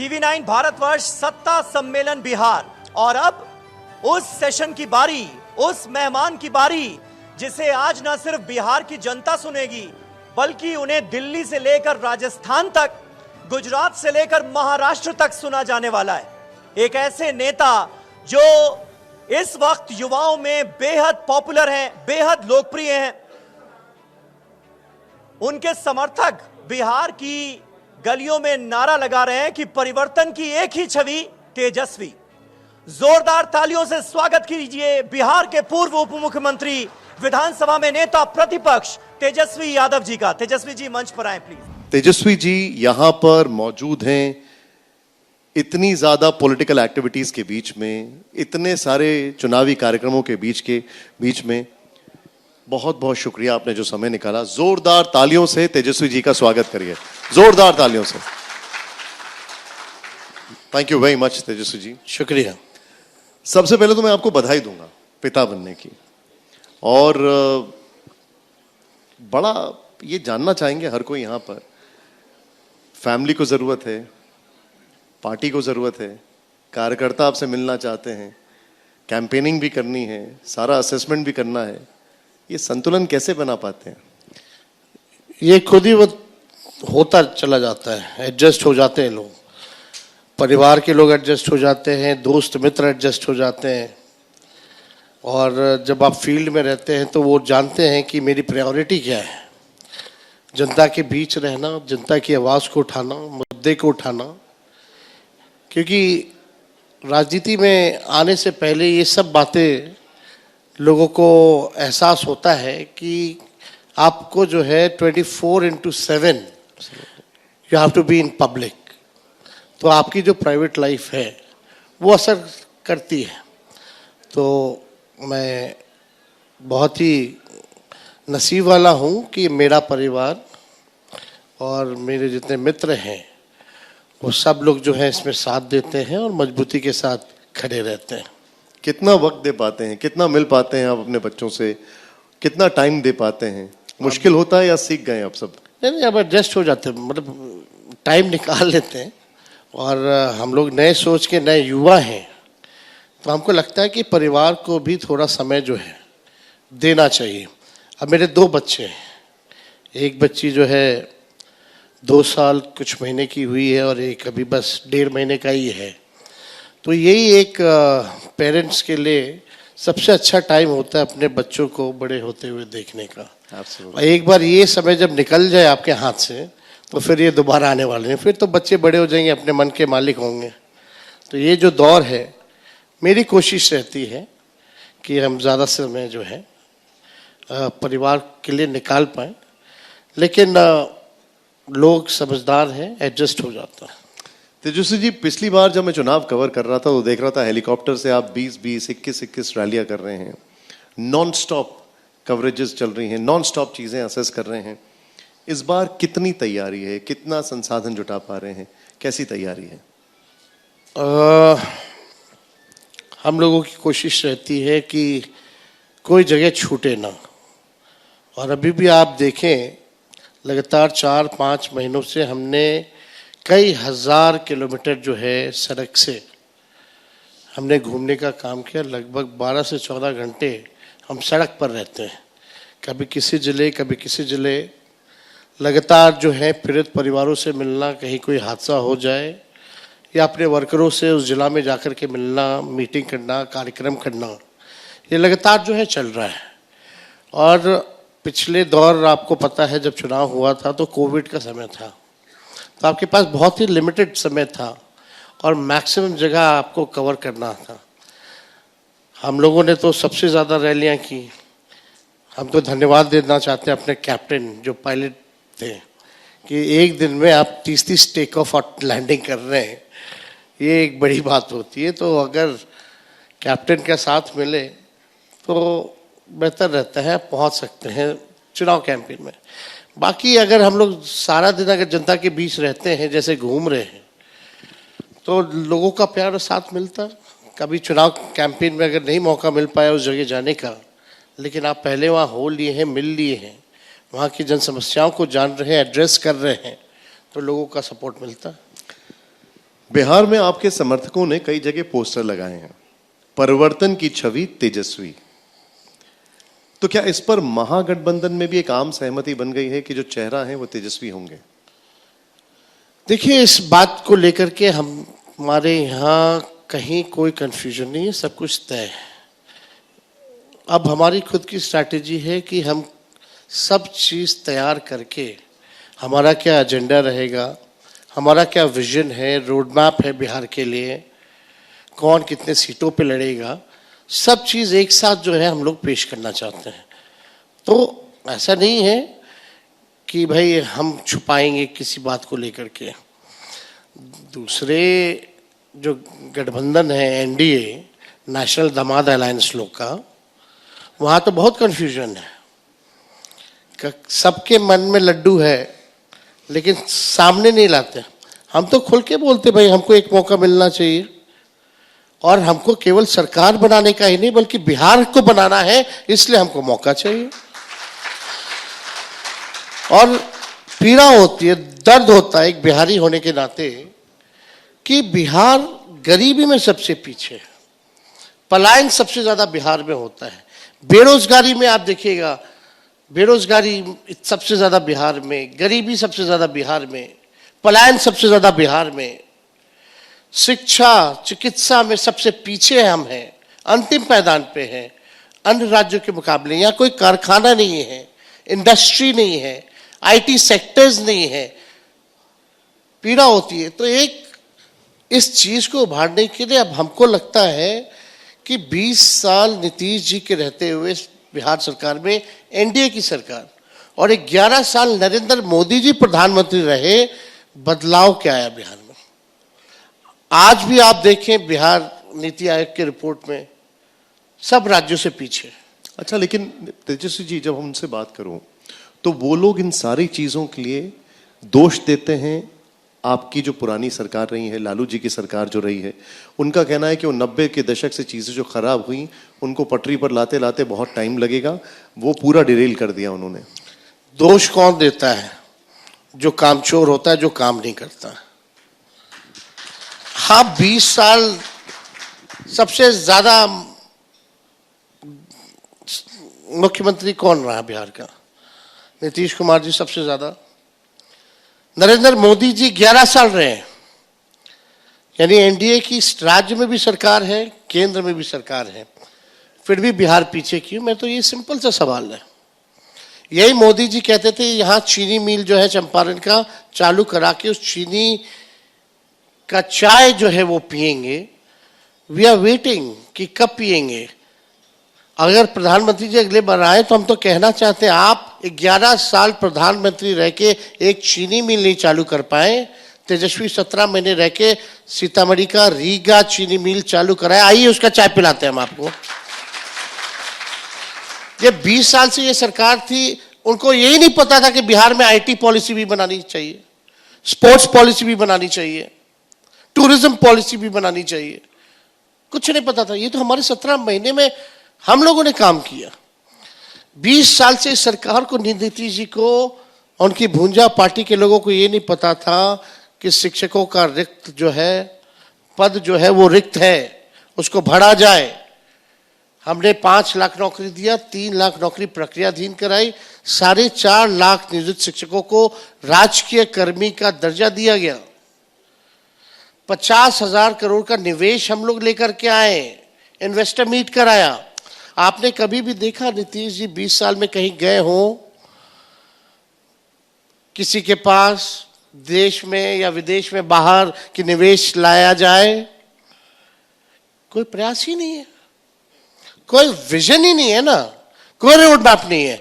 TV9 Bharatvarsh सत्ता सम्मेलन बिहार। और अब उस सेशन की बारी, उस मेहमान की बारी जिसे आज न सिर्फ बिहार की जनता सुनेगी, बल्कि उन्हें दिल्ली से लेकर राजस्थान तक, गुजरात से लेकर महाराष्ट्र तक सुना जाने वाला है। एक ऐसे नेता जो इस वक्त युवाओं में बेहद पॉपुलर हैं, बेहद लोकप्रिय हैं। उनके समर्थक बिहार की गलियों में नारा लगा रहे हैं कि परिवर्तन की एक ही छवि, तेजस्वी। जोरदार तालियों से स्वागत कीजिए बिहार के पूर्व उप मुख्यमंत्री, विधानसभा में नेता प्रतिपक्ष तेजस्वी यादव जी का। तेजस्वी जी मंच पर आए प्लीज। तेजस्वी जी यहां पर मौजूद हैं। इतनी ज्यादा पॉलिटिकल एक्टिविटीज के बीच में, इतने सारे चुनावी कार्यक्रमों के बीच में बहुत बहुत शुक्रिया आपने जो समय निकाला। जोरदार तालियों से तेजस्वी जी का स्वागत करिए, जोरदार तालियों से। Thank you very much Tejashwi ji. शुक्रिया। सबसे पहले तो मैं आपको बधाई दूंगा पिता बनने की, और बड़ा ये जानना चाहेंगे हर कोई यहां पर, फैमिली को जरूरत है, पार्टी को जरूरत है, कार्यकर्ता आपसे मिलना चाहते हैं, कैंपेनिंग भी करनी है, सारा असेसमेंट भी करना है, ये संतुलन कैसे बना पाते हैं? ये खुद ही वो होता चला जाता है, एडजस्ट हो जाते हैं लोग, परिवार के लोग एडजस्ट हो जाते हैं, दोस्त मित्र एडजस्ट हो जाते हैं। और जब आप फील्ड में रहते हैं तो वो जानते हैं कि मेरी प्रायोरिटी क्या है। जनता के बीच रहना, जनता की आवाज़ को उठाना, मुद्दे को उठाना। क्योंकि राजनीति में आने से पहले ये सब बातें लोगों को एहसास होता है कि आपको जो है 24/7 you have to be in public. तो आपकी जो प्राइवेट लाइफ है वो असर करती है। तो मैं बहुत ही नसीब वाला हूँ कि मेरा परिवार और मेरे जितने मित्र हैं वो सब लोग जो है इसमें साथ देते हैं और मजबूती के साथ खड़े रहते हैं। कितना वक्त दे पाते हैं, कितना मिल पाते हैं आप अपने बच्चों से, कितना टाइम दे पाते हैं? मुश्किल होता है या सीख गए आप सब? नहीं, अब एडजस्ट हो जाते हैं, मतलब टाइम निकाल लेते हैं। और हम लोग नए सोच के नए युवा हैं, तो हमको लगता है कि परिवार को भी थोड़ा समय जो है देना चाहिए। अब मेरे 2 बच्चे हैं, एक बच्ची जो है 2 साल कुछ महीने की हुई है और एक अभी बस 1.5 महीने का ही है। तो यही एक पेरेंट्स के लिए सबसे अच्छा टाइम होता है अपने बच्चों को बड़े होते हुए देखने का। और एक बार ये समय जब निकल जाए आपके हाथ से तो फिर ये दोबारा आने वाले हैं, फिर तो बच्चे बड़े हो जाएंगे, अपने मन के मालिक होंगे। तो ये जो दौर है, मेरी कोशिश रहती है कि हम ज़्यादा समय जो है परिवार के लिए निकाल पाएँ, लेकिन लोग समझदार हैं, एडजस्ट हो जाता है। तेजस्वी जी, पिछली बार जब मैं चुनाव कवर कर रहा था तो देख रहा था हेलीकॉप्टर से आप 20-20, 21-21 रैलियां कर रहे हैं, नॉन स्टॉप कवरेजेस चल रही हैं, नॉन स्टॉप चीजें असेस कर रहे हैं। इस बार कितनी तैयारी है, कितना संसाधन जुटा पा रहे हैं, कैसी तैयारी है? हम लोगों की कोशिश रहती है कि कोई जगह छूटे ना। और अभी भी आप देखें, लगातार 4-5 महीनों से हमने कई हज़ार किलोमीटर जो है सड़क से हमने घूमने का काम किया। लगभग 12 से 14 घंटे हम सड़क पर रहते हैं, कभी किसी ज़िले कभी किसी ज़िले। लगातार जो है पीड़ित परिवारों से मिलना, कहीं कोई हादसा हो जाए या अपने वर्करों से उस जिला में जाकर के मिलना, मीटिंग करना, कार्यक्रम करना, ये लगातार जो है चल रहा है। और पिछले दौर आपको पता है जब चुनाव हुआ था तो कोविड का समय था, तो आपके पास बहुत ही लिमिटेड समय था और मैक्सिमम जगह आपको कवर करना था। हम लोगों ने तो सबसे ज़्यादा रैलियां की। हम तो धन्यवाद देना चाहते हैं अपने कैप्टन जो पायलट थे कि एक दिन में आप 30-30 टेक ऑफ और लैंडिंग कर रहे हैं, ये एक बड़ी बात होती है। तो अगर कैप्टन का साथ मिले तो बेहतर रहता है, पहुंच सकते हैं चुनाव कैंपेन में। बाकी अगर हम लोग सारा दिन अगर जनता के बीच रहते हैं, जैसे घूम रहे हैं, तो लोगों का प्यार और साथ मिलता। कभी चुनाव कैंपेन में अगर नहीं मौका मिल पाया उस जगह जाने का, लेकिन आप पहले वहाँ हो लिए हैं, मिल लिए हैं, वहाँ की जन समस्याओं को जान रहे हैं, एड्रेस कर रहे हैं, तो लोगों का सपोर्ट मिलता। बिहार में आपके समर्थकों ने कई जगह पोस्टर लगाए हैं, परिवर्तन की छवि तेजस्वी। तो क्या इस पर महागठबंधन में भी एक आम सहमति बन गई है कि जो चेहरा है वो तेजस्वी होंगे? देखिए, इस बात को लेकर के हमारे यहाँ कहीं कोई कंफ्यूजन नहीं है, सब कुछ तय है। अब हमारी खुद की स्ट्रैटेजी है कि हम सब चीज़ तैयार करके हमारा क्या एजेंडा रहेगा, हमारा क्या विजन है, रोड मैप है बिहार के लिए, कौन कितने सीटों पे लड़ेगा, सब चीज़ एक साथ जो है हम लोग पेश करना चाहते हैं। तो ऐसा नहीं है कि भाई हम छुपाएंगे किसी बात को लेकर के। दूसरे जो गठबंधन है एनडीए, नेशनल दामाद अलायंस लोग का, वहाँ तो बहुत कन्फ्यूजन है। सबके मन में लड्डू है लेकिन सामने नहीं लाते। हम तो खुल के बोलते भाई हमको एक मौका मिलना चाहिए, और हमको केवल सरकार बनाने का ही नहीं बल्कि बिहार को बनाना है, इसलिए हमको मौका चाहिए। और पीड़ा होती है, दर्द होता है एक बिहारी होने के नाते कि बिहार गरीबी में सबसे पीछे है, पलायन सबसे ज्यादा बिहार में होता है, बेरोजगारी में आप देखिएगा, बेरोजगारी सबसे ज्यादा बिहार में, गरीबी सबसे ज्यादा बिहार में, पलायन सबसे ज्यादा बिहार में, शिक्षा चिकित्सा में सबसे पीछे हम हैं, अंतिम पायदान पे हैं अन्य राज्यों के मुकाबले। यहाँ कोई कारखाना नहीं है, इंडस्ट्री नहीं है, आईटी सेक्टर्स नहीं है, पीड़ा होती है। तो एक इस चीज को उभारने के लिए अब हमको लगता है कि 20 साल नीतीश जी के रहते हुए बिहार सरकार में, एनडीए की सरकार, और 11 साल नरेंद्र मोदी जी प्रधानमंत्री रहे, बदलाव क्या आया बिहार में। आज भी आप देखें बिहार नीति आयोग की रिपोर्ट में सब राज्यों से पीछे। अच्छा, लेकिन तेजस्वी जी, जब हम उनसे बात करूं तो वो लोग इन सारी चीजों के लिए दोष देते हैं आपकी जो पुरानी सरकार रही है, लालू जी की सरकार जो रही है। उनका कहना है कि वो 90 के दशक से चीजें जो खराब हुई उनको पटरी पर लाते लाते बहुत टाइम लगेगा, वो पूरा डिरेल कर दिया उन्होंने। दोष कौन देता है? जो कामचोर होता है, जो काम नहीं करता। हाँ, 20 साल सबसे ज्यादा मुख्यमंत्री कौन रहा बिहार का? नीतीश कुमार जी सबसे ज्यादा। नरेंद्र मोदी जी 11 साल रहे हैं। यानी एनडीए की राज्य में भी सरकार है, केंद्र में भी सरकार है, फिर भी बिहार पीछे क्यों? मैं तो ये सिंपल सा सवाल है। यही मोदी जी कहते थे यहाँ चीनी मिल जो है चंपारण का चालू करा के उस चीनी का चाय जो है वो पिएंगे। वी आर वेटिंग कि कब पिएंगे। अगर प्रधानमंत्री जी अगले बार आए तो हम तो कहना चाहते हैं आप 11 साल प्रधानमंत्री रह के एक चीनी मिल नहीं चालू कर पाए। तेजस्वी 17 महीने रह के सीतामढ़ी का रीगा चीनी मिल चालू कराया। आइए उसका चाय पिलाते हैं हम आपको। ये 20 साल से ये सरकार थी, उनको यही नहीं पता था कि बिहार में आईटी पॉलिसी भी बनानी चाहिए, स्पोर्ट्स पॉलिसी भी बनानी चाहिए, टूरिज्म पॉलिसी भी बनानी चाहिए। कुछ नहीं पता था। ये तो हमारे 17 महीने में हम लोगों ने काम किया। 20 साल से इस सरकार को, नीतीश जी को, उनकी भूंजा पार्टी के लोगों को ये नहीं पता था कि शिक्षकों का रिक्त जो है पद जो है वो रिक्त है, उसको भरा जाए। हमने 5 लाख नौकरी दिया, 3 लाख नौकरी प्रक्रियाधीन कराई, 4.5 लाख नियोजित शिक्षकों को राजकीय कर्मी का दर्जा दिया गया। 50,000 करोड़ का निवेश हम लोग लेकर के आए, इन्वेस्टर मीट कराया। आपने कभी भी देखा नीतीश जी 20 साल में कहीं गए हो किसी के पास, देश में या विदेश में बाहर, कि निवेश लाया जाए? कोई प्रयास ही नहीं है, कोई विजन ही नहीं है ना, कोई रोड मैप नहीं है।